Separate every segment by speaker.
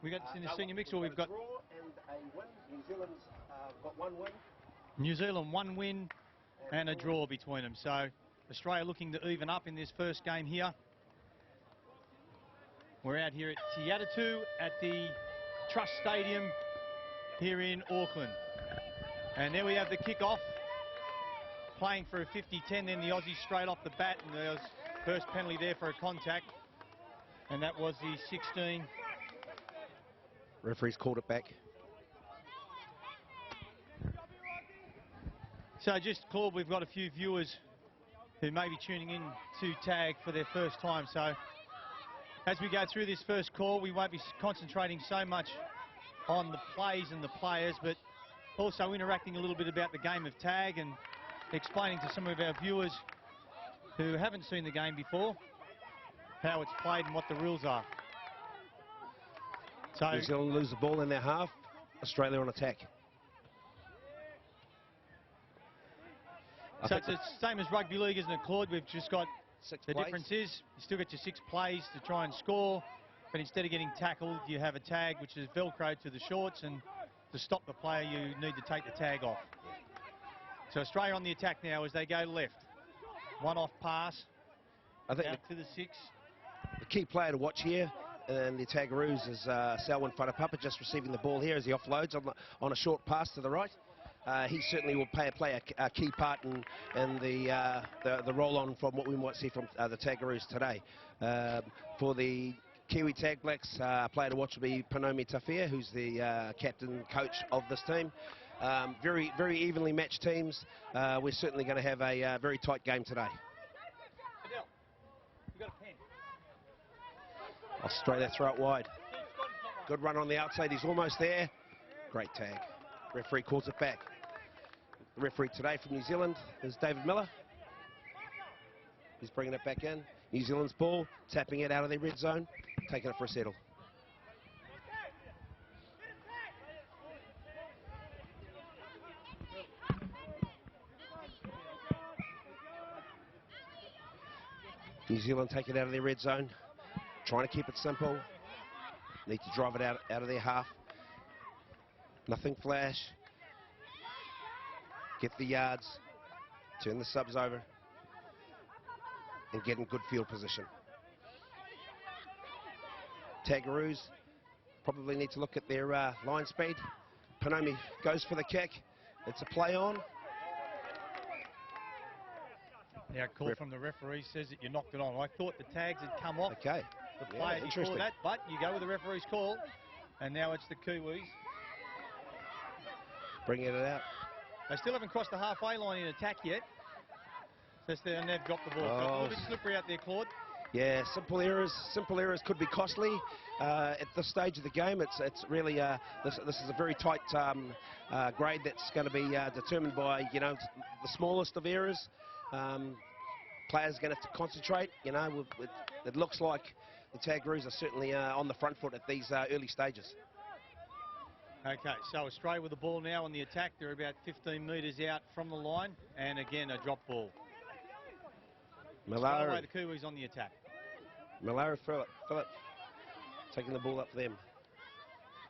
Speaker 1: We got this in the senior mix, or we've got...
Speaker 2: draw and a win. New Zealand's got 1 win.
Speaker 1: New Zealand 1 win and a draw between them. So Australia looking to even up in this first game here. We're out here at Tiatatu at the Trust Stadium here in Auckland. And there we have the kick-off. Playing for a 50-10, then the Aussies straight off the bat, and there was first penalty there for a contact. And that was the 16.
Speaker 2: Referee's called it back.
Speaker 1: So just, Claude, we've got a few viewers who may be tuning in to TAG for their first time. So as we go through this first call, we won't be concentrating so much on the plays and the players, but also interacting a little bit about the game of TAG and explaining to some of our viewers who haven't seen the game before how it's played and what the rules are. So
Speaker 2: New Zealand lose the ball in their half, Australia on attack.
Speaker 1: So it's the same as rugby league, isn't it, Claude? We've just got
Speaker 2: 6
Speaker 1: the
Speaker 2: plays.
Speaker 1: difference is you still get your 6 plays to try and score, but instead of getting tackled, you have a tag which is velcroed to the shorts, and to stop the player, you need to take the tag off. So Australia on the attack now as they go left. One off pass.
Speaker 2: I think
Speaker 1: out to the 6.
Speaker 2: the key player to watch here and the Tagaroos is Selwyn Whanapapa, just receiving the ball here as he offloads on a short pass to the right. He certainly will play a key part in the roll-on from what we might see from the Tagaroos today. For the Kiwi Tag Blacks, player to watch will be Panomi Tafia, who's the captain coach of this team. Very, very evenly matched teams. We're certainly going to have a very tight game today.
Speaker 1: Adele, you got a pen.
Speaker 2: Australia throw it wide. Good run on the outside. He's almost there. Great tag. Referee calls it back. The referee today from New Zealand is David Miller. He's bringing it back in. New Zealand's ball, tapping it out of their red zone, taking it for a settle. New Zealand take it out of their red zone, trying to keep it simple. Need to drive it out of their half. Nothing flash. Get the yards, turn the subs over, and get in good field position. Tagaroos probably need to look at their line speed. Panomi goes for the kick. It's a play on.
Speaker 1: Now a call from the referee says that you knocked it on. I thought the tags had come off
Speaker 2: Okay.
Speaker 1: the player before that, but you go with the referee's call, and now it's the Kiwis.
Speaker 2: Bringing it out.
Speaker 1: They still haven't crossed the halfway line in attack yet. And they've got the ball. So it's a little bit slippery out there, Claude.
Speaker 2: Yeah, simple errors could be costly at this stage of the game. It's really this is a very tight grade that's going to be determined by the smallest of errors. Players are going to have to concentrate. It looks like the Tagaroos are certainly on the front foot at these early stages.
Speaker 1: Okay, so Australia with the ball now on the attack. They're about 15 metres out from the line, and again a drop ball.
Speaker 2: Malari.
Speaker 1: Away the Kiwis on the attack.
Speaker 2: Malari Phillip taking the ball up for them.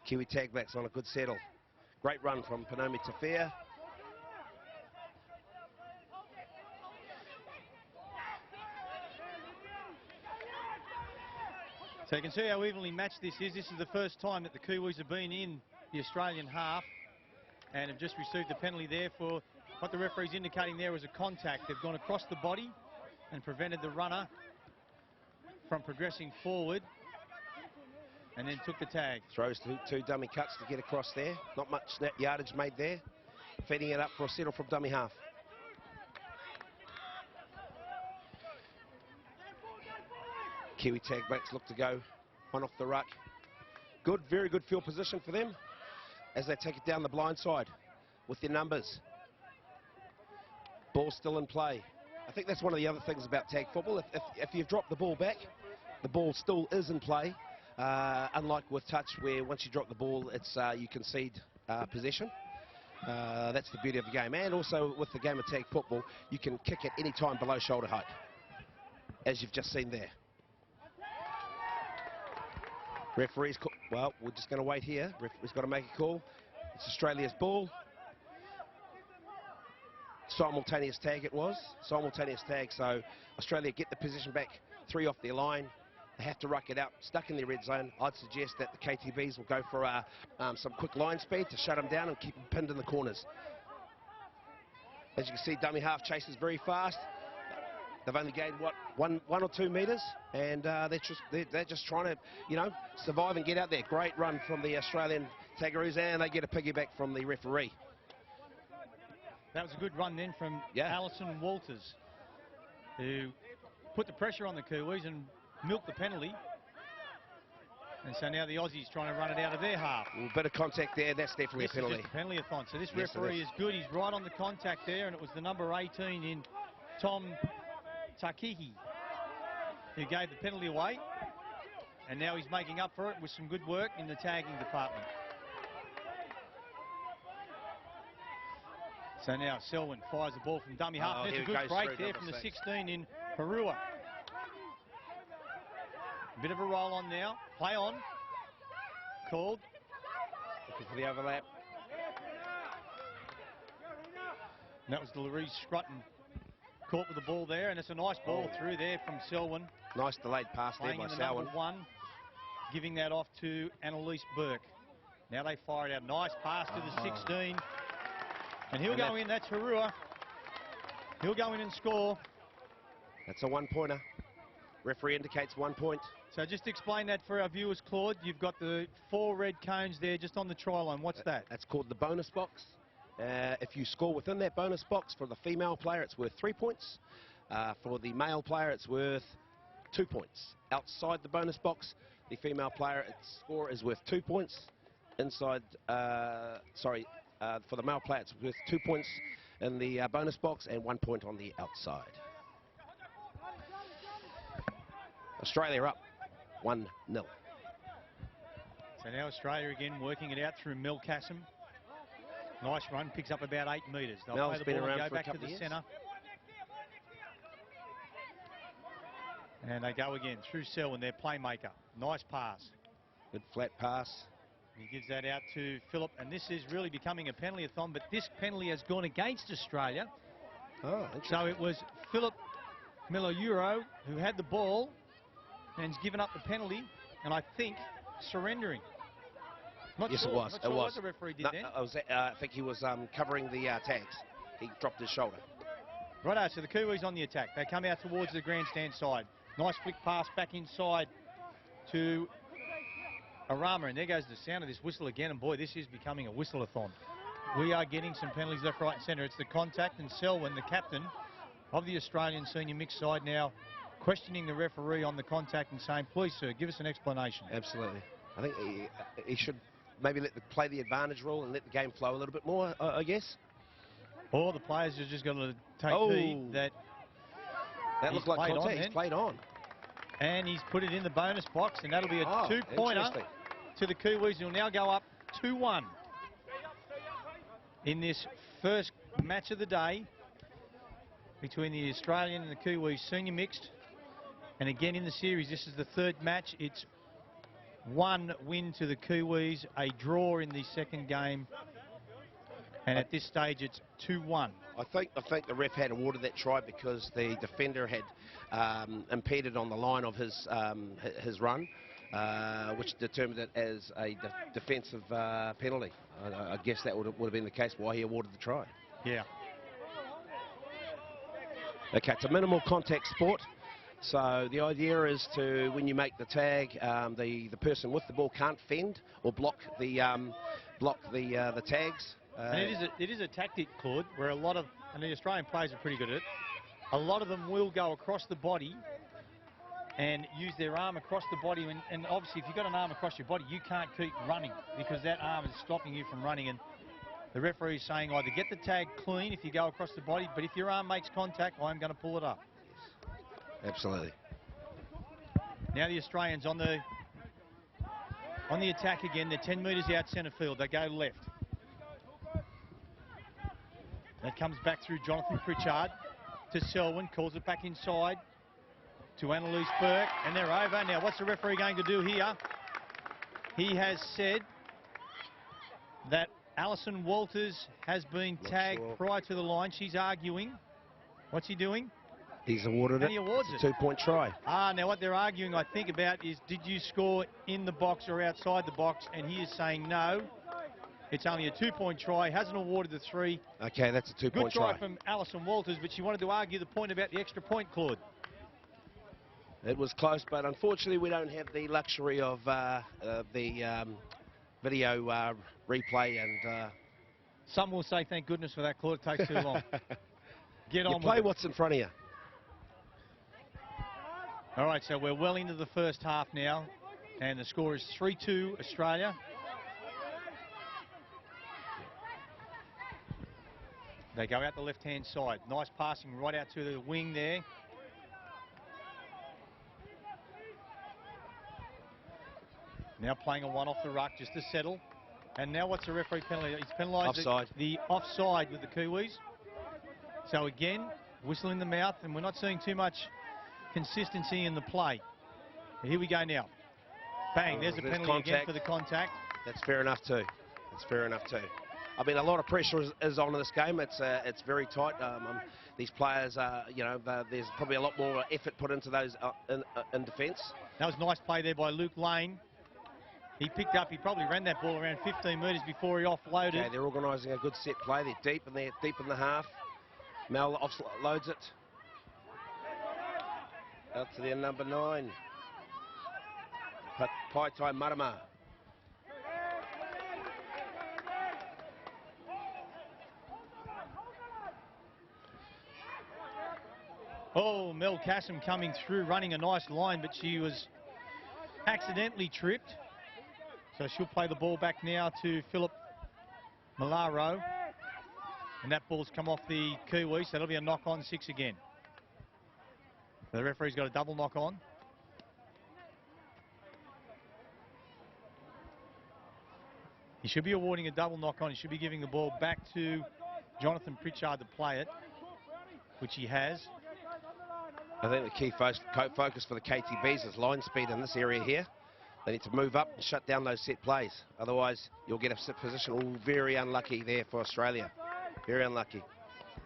Speaker 2: Kiwi Tag Blacks on a good settle. Great run from Panomi Tafia.
Speaker 1: So you can see how evenly matched this is. This is the first time that the Kiwis have been in the Australian half and have just received the penalty there for what the referee's indicating there was a contact. They've gone across the body and prevented the runner from progressing forward and then took the tag.
Speaker 2: Throws two dummy cuts to get across there. Not much net yardage made there. Feeding it up for a settle from dummy half. Kiwi Tag Blacks look to go one off the ruck. Good, very good field position for them as they take it down the blind side with their numbers. Ball still in play. I think that's one of the other things about tag football. If you've dropped the ball back, the ball still is in play. Unlike with touch, where once you drop the ball, it's you concede possession. That's the beauty of the game. And also with the game of tag football, you can kick at any time below shoulder height, as you've just seen there. Referee's call. Well, we're just going to wait here. Referee's got to make a call. It's Australia's ball. Simultaneous tag it was. Simultaneous tag, so Australia get the position back 3 off their line. They have to ruck it out, stuck in their red zone. I'd suggest that the KTBs will go for some quick line speed to shut them down and keep them pinned in the corners. As you can see, dummy half chases very fast. They've only gained, what, one or 2 metres, and they're just trying to, you know, survive and get out there. Great run from the Australian Taggaroos, and they get a piggyback from the referee.
Speaker 1: That was a good run then from Alison Walters, who put the pressure on the Kiwis and milked the penalty. And so now the Aussies trying to run it out of their half.
Speaker 2: A bit of contact there, that's definitely a penalty.
Speaker 1: This is just a penalty-a-thon. So this referee is good. He's right on the contact there, and it was the number 18 in Tom Takihi who gave the penalty away. And now he's making up for it with some good work in the tagging department. So now Selwyn fires the ball from dummy half. There's a good break there from the 16 in Perua. Bit of a roll on now. Play on. Called.
Speaker 2: Looking for the overlap.
Speaker 1: And that was Louise Scrutton caught with the ball there, and it's a nice ball through there from Selwyn.
Speaker 2: Nice delayed pass there by Selwyn.
Speaker 1: Number 1, giving that off to Annalise Burke. Now they fire it out. Nice pass to the 16. And he'll go in. That's Harua. He'll go in and score.
Speaker 2: That's a 1-pointer. Referee indicates 1 point.
Speaker 1: So just explain that for our viewers, Claude. You've got the 4 red cones there just on the try line. What's that?
Speaker 2: That's called the bonus box. If you score within that bonus box, for the female player, it's worth 3 points. For the male player, it's worth 2 points. Outside the bonus box, the female player, its score is worth 2 points. Inside, for the male player, it's worth 2 points in the bonus box and 1 point on the outside. Australia up 1-0.
Speaker 1: So now Australia again working it out through Mel Kassam. Nice run, picks up about 8 metres. They'll
Speaker 2: Mel's
Speaker 1: play the ball and go
Speaker 2: for
Speaker 1: back to the centre. And they go again through Selwyn, their playmaker. Nice pass.
Speaker 2: Good flat pass.
Speaker 1: He gives that out to Phillip, and this is really becoming a penalty-a-thon, but this penalty has gone against Australia.
Speaker 2: Oh,
Speaker 1: so it was Phillip Miller-Euro who had the ball and has given up the penalty, and I think surrendering.
Speaker 2: Yes, it was.
Speaker 1: Not sure what the referee did then.
Speaker 2: I think he was covering the tags. He dropped his shoulder.
Speaker 1: Righto, so the Kiwis on the attack. They come out towards the grandstand side. Nice flick pass back inside to Arama, and there goes the sound of this whistle again, and boy, this is becoming a whistle-a-thon. We are getting some penalties left, right and centre. It's the contact, and Selwyn, the captain of the Australian senior mixed side, now questioning the referee on the contact and saying, please, sir, give us an explanation.
Speaker 2: Absolutely. I think he should maybe play the advantage rule and let the game flow a little bit more, I guess.
Speaker 1: Or the players are just going to take heed that
Speaker 2: looked like contact. He's played on.
Speaker 1: And he's put it in the bonus box, and that'll be a 2-pointer to the Kiwis, who will now go up 2-1 in this first match of the day between the Australian and the Kiwis senior mixed. And again in the series, this is the 3rd match. It's 1 win to the Kiwis, a draw in the second game, and at this stage it's 2-1.
Speaker 2: I think the ref had awarded that try because the defender had impeded on the line of his run, which determined it as a defensive penalty. I guess that would have been the case why he awarded the try.
Speaker 1: Yeah.
Speaker 2: Okay, it's a minimal contact sport. So the idea is to, when you make the tag, the person with the ball can't fend or block the tags.
Speaker 1: And it is a tactic, Claude, where a lot of, and the Australian players are pretty good at it, a lot of them will go across the body and use their arm across the body. And obviously, if you've got an arm across your body, you can't keep running because that arm is stopping you from running. And the referee is saying either get the tag clean if you go across the body, but if your arm makes contact, I'm going to pull it up.
Speaker 2: Absolutely.
Speaker 1: Now the Australians on the attack again. They're 10 metres out centre field. They go left. That comes back through Jonathan Pritchard to Selwyn. Calls it back inside to Annalise Burke. And they're over. Now what's the referee going to do here? he has said that Alison Walters has been tagged prior to the line. She's arguing. What's he doing?
Speaker 2: He's awarded
Speaker 1: and he awards
Speaker 2: it. 2-point try.
Speaker 1: Now what they're arguing, I think, about is did you score in the box or outside the box? And he is saying no. It's only a 2-point try. Hasn't awarded the 3.
Speaker 2: Okay, that's a 2-point
Speaker 1: try. Good try from Alison Walters, but she wanted to argue the point about the extra point, Claude.
Speaker 2: It was close, but unfortunately we don't have the luxury of the video replay, and
Speaker 1: some will say thank goodness for that, Claude. It takes too long. Get on
Speaker 2: play
Speaker 1: with
Speaker 2: what's in front of you.
Speaker 1: All right, so we're well into the first half now, and the score is 3-2 Australia. They go out the left-hand side. Nice passing right out to the wing there. Now playing a one off the ruck just to settle. And now what's the referee penalty? He's penalised the offside with the Kiwis. So again, whistle in the mouth, and we're not seeing too much consistency in the play. But here we go now. Bang, there's a penalty again for the contact.
Speaker 2: That's fair enough too. That's fair enough too. I mean, a lot of pressure is on in this game. It's very tight. These players, you know, there's probably a lot more effort put into those in defence.
Speaker 1: That was nice play there by Luke Lane. He picked up, he probably ran that ball around 15 metres before he offloaded.
Speaker 2: Okay, they're organising a good set play. They're deep in the half. Mel offloads it. Out to their number 9. Paitai Marama.
Speaker 1: Oh, Mel Kassam coming through, running a nice line, but she was accidentally tripped. So she'll play the ball back now to Philip Malaro. And that ball's come off the Kiwi, so that'll be a knock-on 6 again. The referee's got a double knock-on. He should be awarding a double knock-on. He should be giving the ball back to Jonathan Pritchard to play it, which he has.
Speaker 2: I think the key focus for the KTBs is line speed in this area here. They need to move up and shut down those set plays. Otherwise, you'll get a set position. All very unlucky there for Australia. Very unlucky.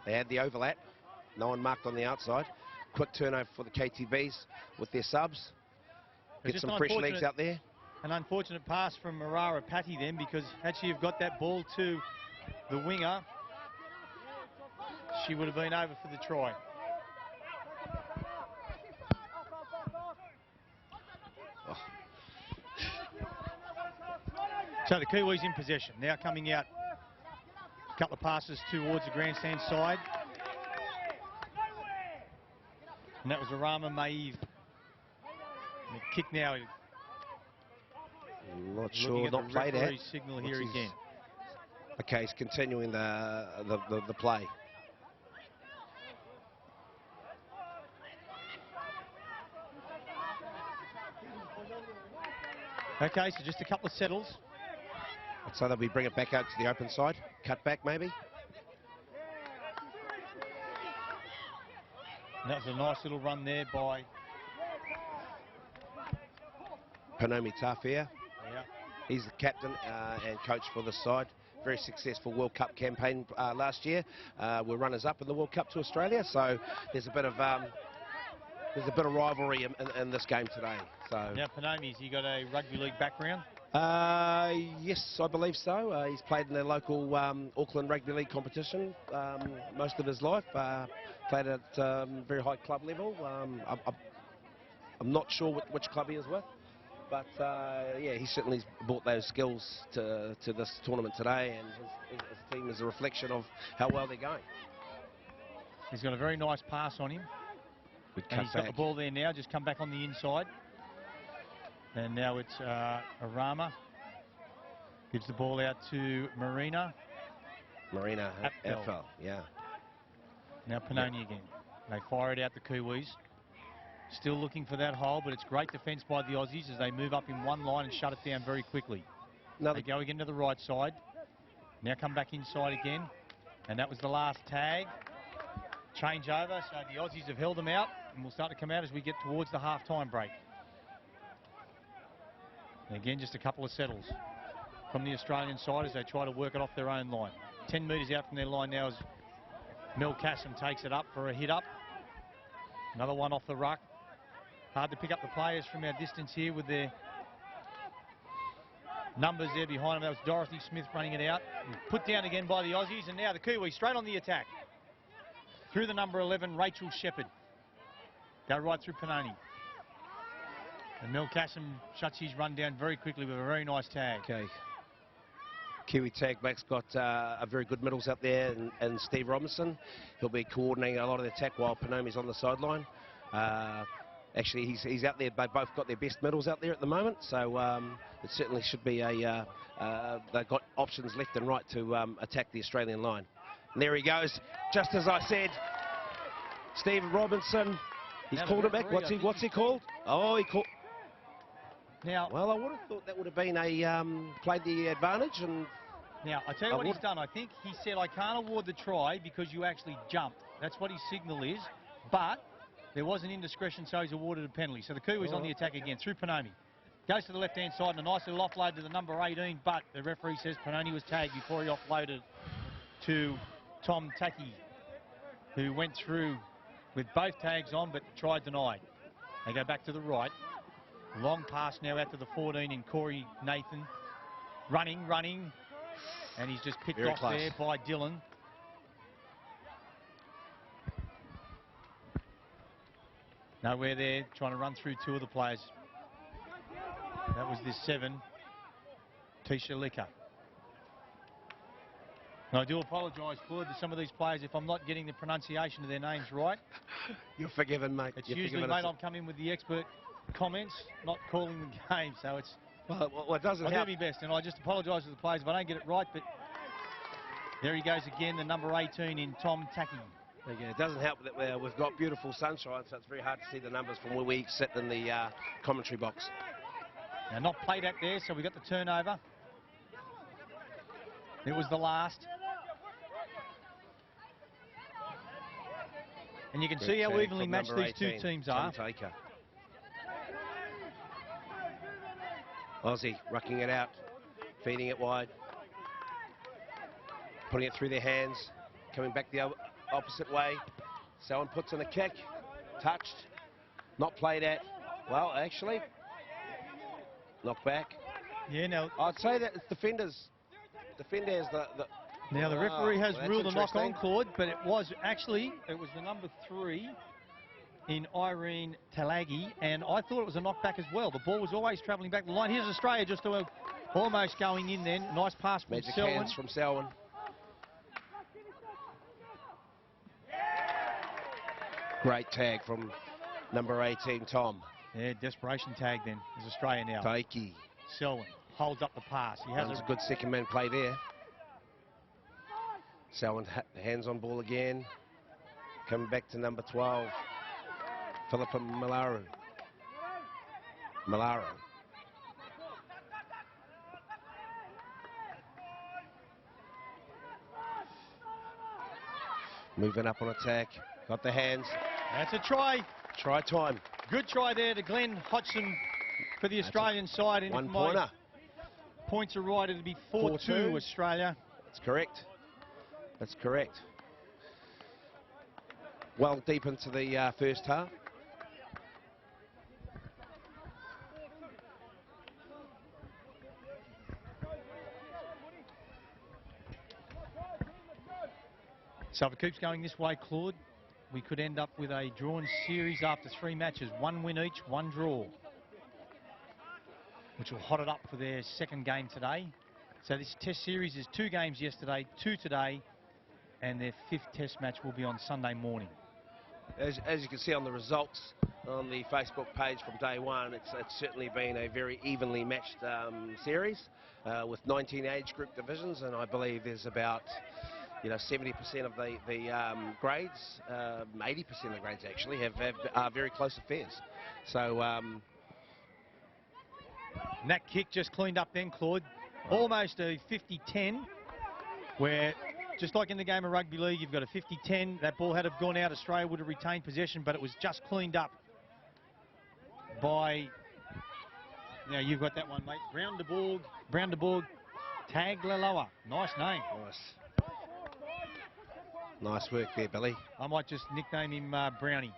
Speaker 2: They had the overlap. No one marked on the outside. Quick turnover for the KTBs with their subs. Get some fresh legs out there.
Speaker 1: An unfortunate pass from Marara Patty then, because had she have got that ball to the winger, she would have been over for the try. So the Kiwis in possession. Now coming out, a couple of passes towards the grandstand side. And that was Arama Maeve. And the kick now.
Speaker 2: I'm not sure, not played at.
Speaker 1: Signal here again.
Speaker 2: Okay, he's continuing the play.
Speaker 1: Okay, so just a couple of settles.
Speaker 2: So they'll bring it back out to the open side. Cut back maybe.
Speaker 1: And that was a nice little run there by
Speaker 2: Panomi Tafia.
Speaker 1: Yeah.
Speaker 2: He's the captain and coach for this side. Very successful World Cup campaign last year. We're runners-up in the World Cup to Australia, so there's a bit of rivalry in this game today. So
Speaker 1: now Panomi's, he got a rugby league background?
Speaker 2: Yes, I believe so. He's played in the local Auckland Rugby League competition most of his life. Played at very high club level. I'm not sure which club he is with, but yeah, he certainly brought those skills to this tournament today, and his team is a reflection of how well they're going.
Speaker 1: He's got a very nice pass on him. And he's got the ball there now, just come back on the inside. And now it's Arama. Gives the ball out to Marina.
Speaker 2: Marina Apfel, yeah.
Speaker 1: Now Panoni again. They fire it out the Kiwis. Still looking for that hole, but it's great defence by the Aussies as they move up in one line and shut it down very quickly. They go again to the right side. Now come back inside again. And that was the last tag. Change over, so the Aussies have held them out, and we'll start to come out as we get towards the half-time break. Again, just a couple of settles from the Australian side as they try to work it off their own line. 10 metres out from their line now as Mel Cassam takes it up for a hit up. Another one off the ruck. Hard to pick up the players from our distance here with their numbers there behind them. That was Dorothy Smith running it out. Put down again by the Aussies, and now the Kiwis straight on the attack. Through the number 11, Rachel Shepherd. Go right through Panoni. And Mel Cassam shuts his run down very quickly with a very nice tag.
Speaker 2: Okay. Kiwi tag back's got a very good middles up there, and Steve Robinson. He'll be coordinating a lot of the attack while Panomi's on the sideline. Actually, he's out there. They both got their best middles out there at the moment, so it certainly should be a. They've got options left and right to attack the Australian line. And there he goes, just as I said. Steve Robinson. He's called it back. What's he called? Oh, he called.
Speaker 1: Now,
Speaker 2: well, I would have thought that would have been a played the advantage. And
Speaker 1: now, I tell you what he's done. I think he said, I can't award the try because you actually jumped. That's what his signal is. But there was an indiscretion, so he's awarded a penalty. So the Kiwis on the attack again through Panoni. Goes to the left-hand side and a nice little offload to the number 18. But the referee says Panoni was tagged before he offloaded to Tom Taki, who went through with both tags on but tried denied. They go back to the right. Long pass now out to the 14 in Corey Nathan. Running. And he's just picked off there by Dylan. Nowhere there, trying to run through two of the players. That was this 7, Tisha Licker. And I do apologise, Claude, to some of these players if I'm not getting the pronunciation of their names right.
Speaker 2: You're forgiven, mate.
Speaker 1: It's usually, mate, I'll come in with the expert comments, not calling the game, so it's...
Speaker 2: Well, it doesn't help.
Speaker 1: I'll do my best, and I just apologise to the players if I don't get it right, but there he goes again, the number 18 in Tom Taki.
Speaker 2: Okay, it doesn't help that we've got beautiful sunshine, so it's very hard to see the numbers from where we sit in the commentary box.
Speaker 1: Now, not played at there, so we got the turnover. It was the last. And you can see how evenly matched these two teams are.
Speaker 2: Aussie rucking it out, feeding it wide, putting it through their hands, coming back the opposite way. Selwyn puts in a kick, touched, not played at. Well, actually, knocked back.
Speaker 1: Yeah, now
Speaker 2: I'd say that it's defenders. Defenders
Speaker 1: Now the referee has ruled a knock on, Claude, but it was the number 3 in Irene Talagi, and I thought it was a knockback as well. The ball was always travelling back the line. Here's Australia just almost going in then. Nice pass from
Speaker 2: Magic
Speaker 1: Selwyn.
Speaker 2: hands from Selwyn. Great tag from number 18, Tom.
Speaker 1: Yeah, desperation tag then. Is Australia now.
Speaker 2: Taiki.
Speaker 1: Selwyn holds up the pass. He has
Speaker 2: a good second man play there. Selwyn hands on ball again. Coming back to number 12. Philippa Malaro. Moving up on attack. Got the hands.
Speaker 1: That's a try.
Speaker 2: Try time.
Speaker 1: Good try there to Glenn Hodgson for the Australian side. And
Speaker 2: one-pointer.
Speaker 1: Points are right. It'll be 4-2 Australia.
Speaker 2: That's correct. That's correct. Well deep into the first half.
Speaker 1: So if it keeps going this way, Claude, we could end up with a drawn series after 3 matches. 1 win each, 1 draw, which will hot it up for their second game today. So this test series is 2 games yesterday, 2 today, and their 5th test match will be on Sunday morning.
Speaker 2: As you can see on the results on the Facebook page from day one, it's certainly been a very evenly matched series with 19 age group divisions, and I believe there's about 70% of the grades, 80% of the grades actually are very close affairs. So
Speaker 1: and that kick just cleaned up then, Claude. Almost a 50-10, where just like in the game of rugby league, you've got a 50-10. That ball had have gone out, Australia would have retained possession, but it was just cleaned up by Now you've got that one, mate. Browndeborg, Taglaloa. Nice name.
Speaker 2: Nice. Nice work there, Billy.
Speaker 1: I might just nickname him Brownie.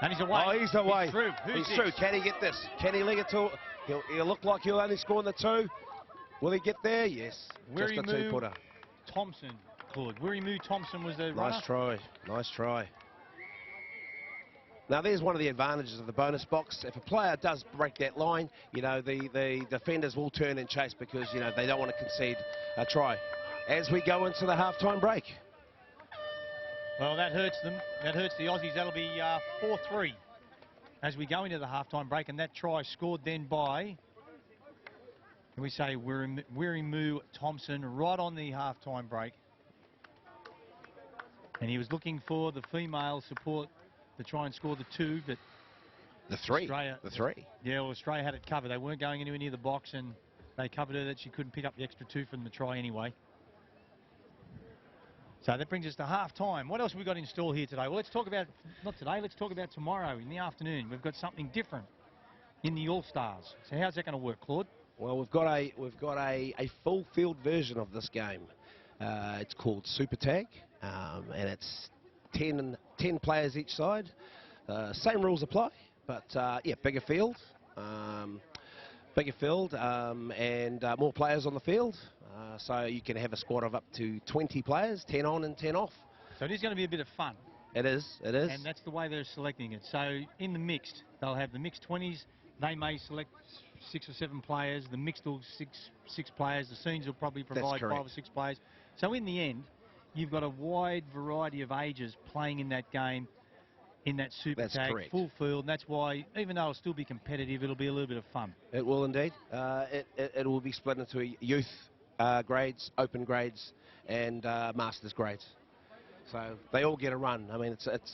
Speaker 1: And he's away.
Speaker 2: Oh, he's away.
Speaker 1: He's through. Who's
Speaker 2: He's through.
Speaker 1: this?
Speaker 2: Can he get this? Can he leg it to... He'll look like he'll only score in the 2. Will he get there? Yes. Just a 2-footer.
Speaker 1: Thompson, Claude. Wirimu Thompson was the runner.
Speaker 2: Nice try. Nice try. Now, there's one of the advantages of the bonus box. If a player does break that line, you know, the defenders will turn and chase because, you know, they don't want to concede a try. As we go into the halftime break.
Speaker 1: Well, that hurts them. That hurts the Aussies. That'll be 4-3 as we go into the halftime break. And that try scored then by, can we say, Wirimu Thompson right on the halftime break. And he was looking for the female support to try and score the 2, but
Speaker 2: the 3.
Speaker 1: Australia,
Speaker 2: the 3.
Speaker 1: Yeah, well, Australia had it covered. They weren't going anywhere near the box, and they covered her that she couldn't pick up the extra 2 from the try anyway. So that brings us to half-time. What else have we got in store here today? Well, let's talk about, not today, let's talk about tomorrow in the afternoon. We've got something different in the All-Stars. So how's that going to work, Claude?
Speaker 2: Well, we've got a full field version of this game. It's called Super Tag, and it's 10 players each side. Same rules apply, but yeah, bigger field. And more players on the field, so you can have a squad of up to 20 players, 10 on and 10 off.
Speaker 1: So it is going to be a bit of fun.
Speaker 2: It is, it is.
Speaker 1: And that's the way they're selecting it. So in the mixed, they'll have the mixed 20s. They may select 6 or 7 players. The mixed will six players. The seniors will probably provide 5 or 6 players. So in the end, you've got a wide variety of ages playing in that game, in that Super Tag,
Speaker 2: correct.
Speaker 1: Full field. And that's why, even though it'll still be competitive, it'll be a little bit of fun.
Speaker 2: It will indeed. It will be split into youth grades, open grades, and masters grades. So they all get a run. I mean, it's